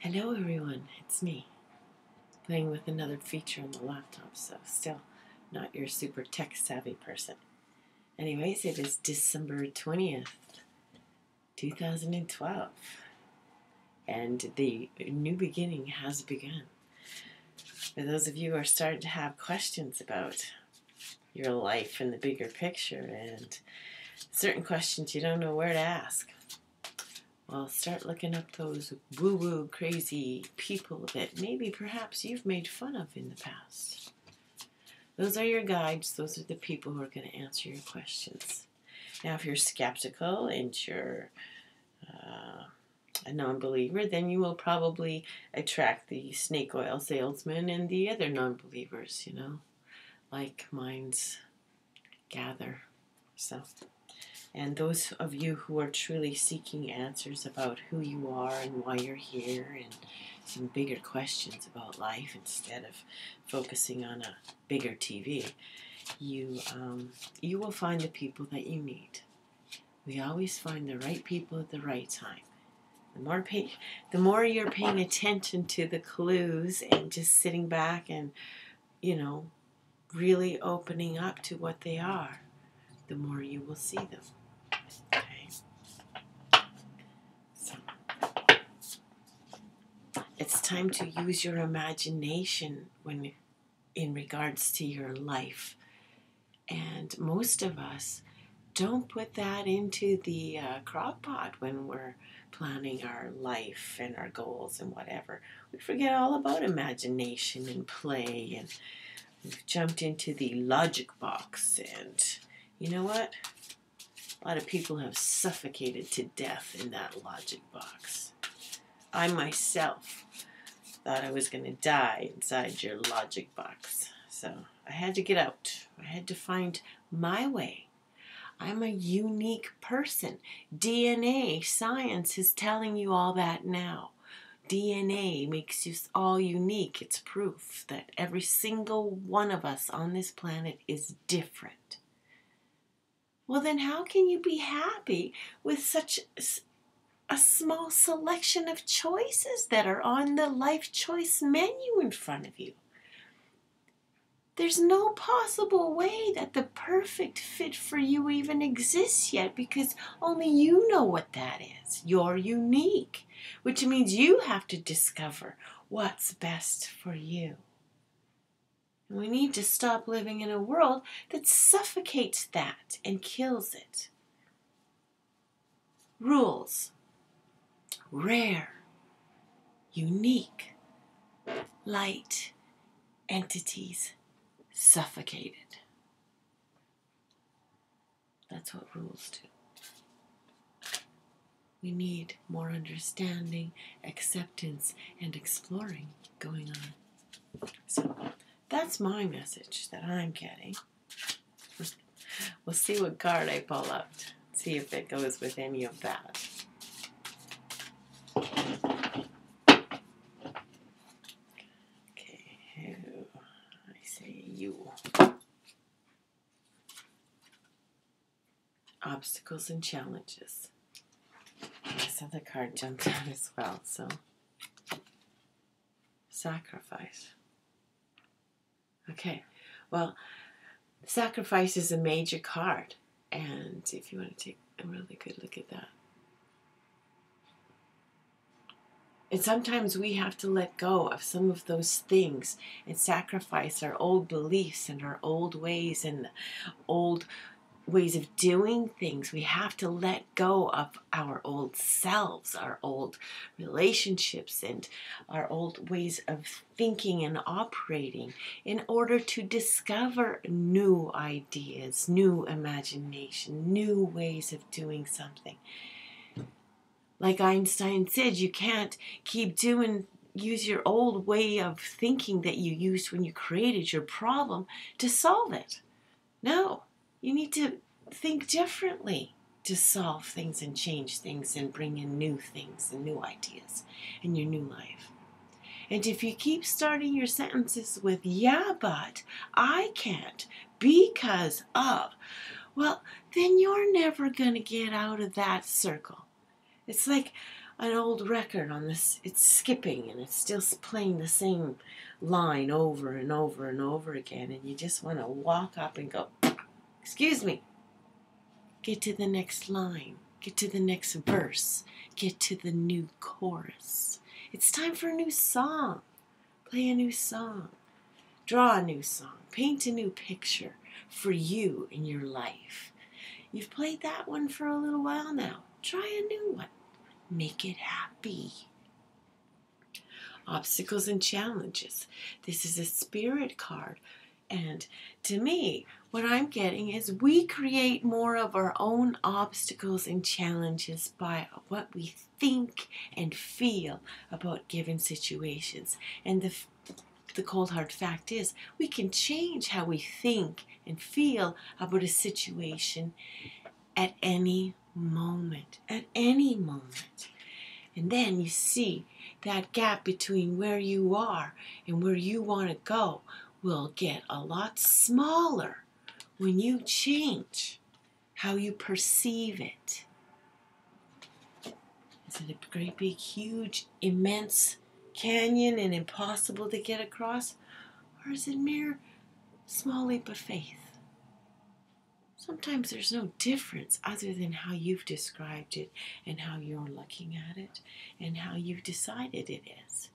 Hello everyone, it's me, playing with another feature on the laptop, so still not your super tech savvy person. Anyways, it is December 20th, 2012, and the new beginning has begun. For those of you who are starting to have questions about your life and the bigger picture, and certain questions you don't know where to ask, well, start looking up those woo-woo crazy people that maybe perhaps you've made fun of in the past. Those are your guides. Those are the people who are going to answer your questions. Now, if you're skeptical and you're a non-believer, then you will probably attract the snake oil salesman and the other non-believers, like minds gather. So. And those of you who are truly seeking answers about who you are and why you're here and some bigger questions about life instead of focusing on a bigger TV, you will find the people that you need. We always find the right people at the right time. The more you're paying attention to the clues and just sitting back and, really opening up to what they are, the more you will see them. Okay. So, it's time to use your imagination in regards to your life. And most of us don't put that into the crock pot when we're planning our life and our goals and whatever. We forget all about imagination and play, and we've jumped into the logic box, and you know what? A lot of people have suffocated to death in that logic box. I myself thought I was going to die inside your logic box. So I had to get out. I had to find my way. I'm a unique person. DNA science is telling you all that now. DNA makes you all unique. It's proof that every single one of us on this planet is different. Well, then how can you be happy with such a small selection of choices that are on the life choice menu in front of you? There's no possible way that the perfect fit for you even exists yet, because only you know what that is. You're unique, which means you have to discover what's best for you. We need to stop living in a world that suffocates that and kills it. Rules. Rare. Unique. Light. Entities. Suffocated. That's what rules do. We need more understanding, acceptance, and exploring going on. So, that's my message that I'm getting. We'll see what card I pull up. See if it goes with any of that. Okay, I say you. Obstacles and challenges. This other card jumped out as well, so sacrifice. Okay, well, sacrifice is a major card, and if you want to take a really good look at that. And sometimes we have to let go of some of those things and sacrifice our old beliefs and our old ways and old ways of doing things. We have to let go of our old selves, our old relationships, and our old ways of thinking and operating in order to discover new ideas, new imagination, new ways of doing something. Like Einstein said, you can't keep use your old way of thinking that you used when you created your problem to solve it. No. You need to think differently to solve things and change things and bring in new things and new ideas in your new life. And if you keep starting your sentences with, yeah, but, I can't, because of, well, then you're never going to get out of that circle. It's like an old record on this, it's skipping and it's still playing the same line over and over and over again, and you just want to walk up and go, excuse me, get to the next line, get to the next verse, get to the new chorus. It's time for a new song. Play a new song, draw a new song, paint a new picture for you in your life. You've played that one for a little while now. Try a new one. Make it happy. Obstacles and challenges. This is a spirit card. And to me, what I'm getting is we create more of our own obstacles and challenges by what we think and feel about given situations. And the cold hard fact is we can change how we think and feel about a situation at any moment. At any moment. And then you see that gap between where you are and where you want to go will get a lot smaller when you change how you perceive it. Is it a great big huge immense canyon and impossible to get across? Or is it mere small leap of faith? Sometimes there's no difference other than how you've described it and how you're looking at it and how you've decided it is.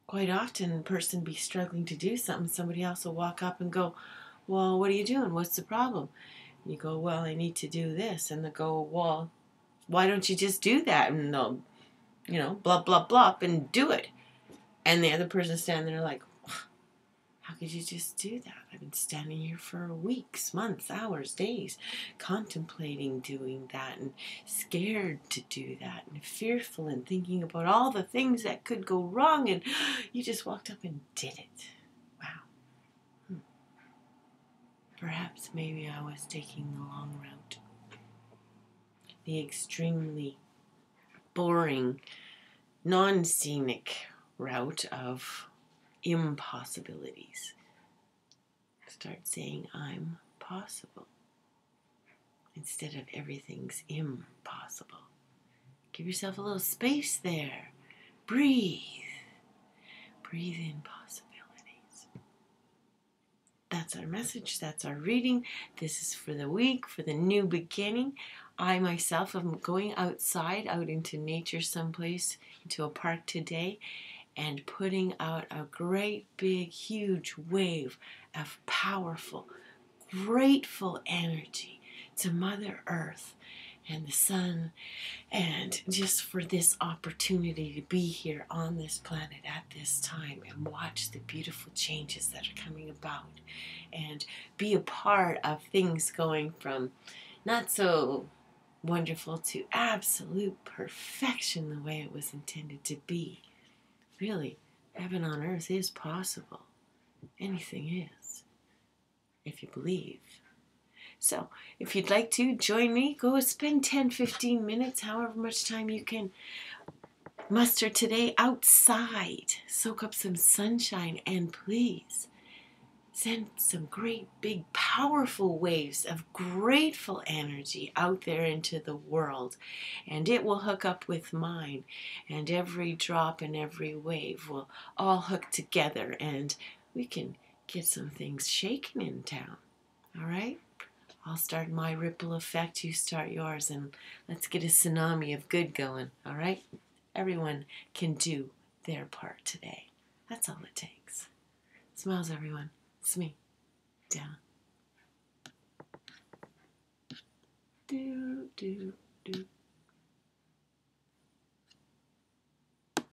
Quite often a person be struggling to do something, somebody else will walk up and go, well, what are you doing? What's the problem? And you go, well, I need to do this. And they go, well, why don't you just do that? And they'll, blah, blah, blah, and do it. And the other person standing there like, how could you just do that? I've been standing here for weeks, months, hours, days, contemplating doing that and scared to do that and fearful and thinking about all the things that could go wrong, and you just walked up and did it. Wow. Perhaps maybe I was taking the long route. The extremely boring, non-scenic route of impossibilities. Start saying I'm possible instead of everything's impossible. Give yourself a little space there. Breathe. Breathe in possibilities. That's our message. That's our reading. This is for the week, for the new beginning. I myself am going outside, out into nature someplace, into a park today, and putting out a great big huge wave of powerful, grateful energy to Mother Earth and the sun, and just for this opportunity to be here on this planet at this time and watch the beautiful changes that are coming about and be a part of things going from not so wonderful to absolute perfection the way it was intended to be. Really, heaven on earth is possible. Anything is, if you believe. So, if you'd like to join me, go spend 10-15 minutes, however much time you can muster today outside. Soak up some sunshine, and please send some great big powerful waves of grateful energy out there into the world, and it will hook up with mine, and every drop and every wave will all hook together, and we can get some things shaken in town. All right, I'll start my ripple effect, you start yours, and let's get a tsunami of good going. All right, everyone can do their part today. That's all it takes. Smiles, everyone. It's me, down. Do, do, do.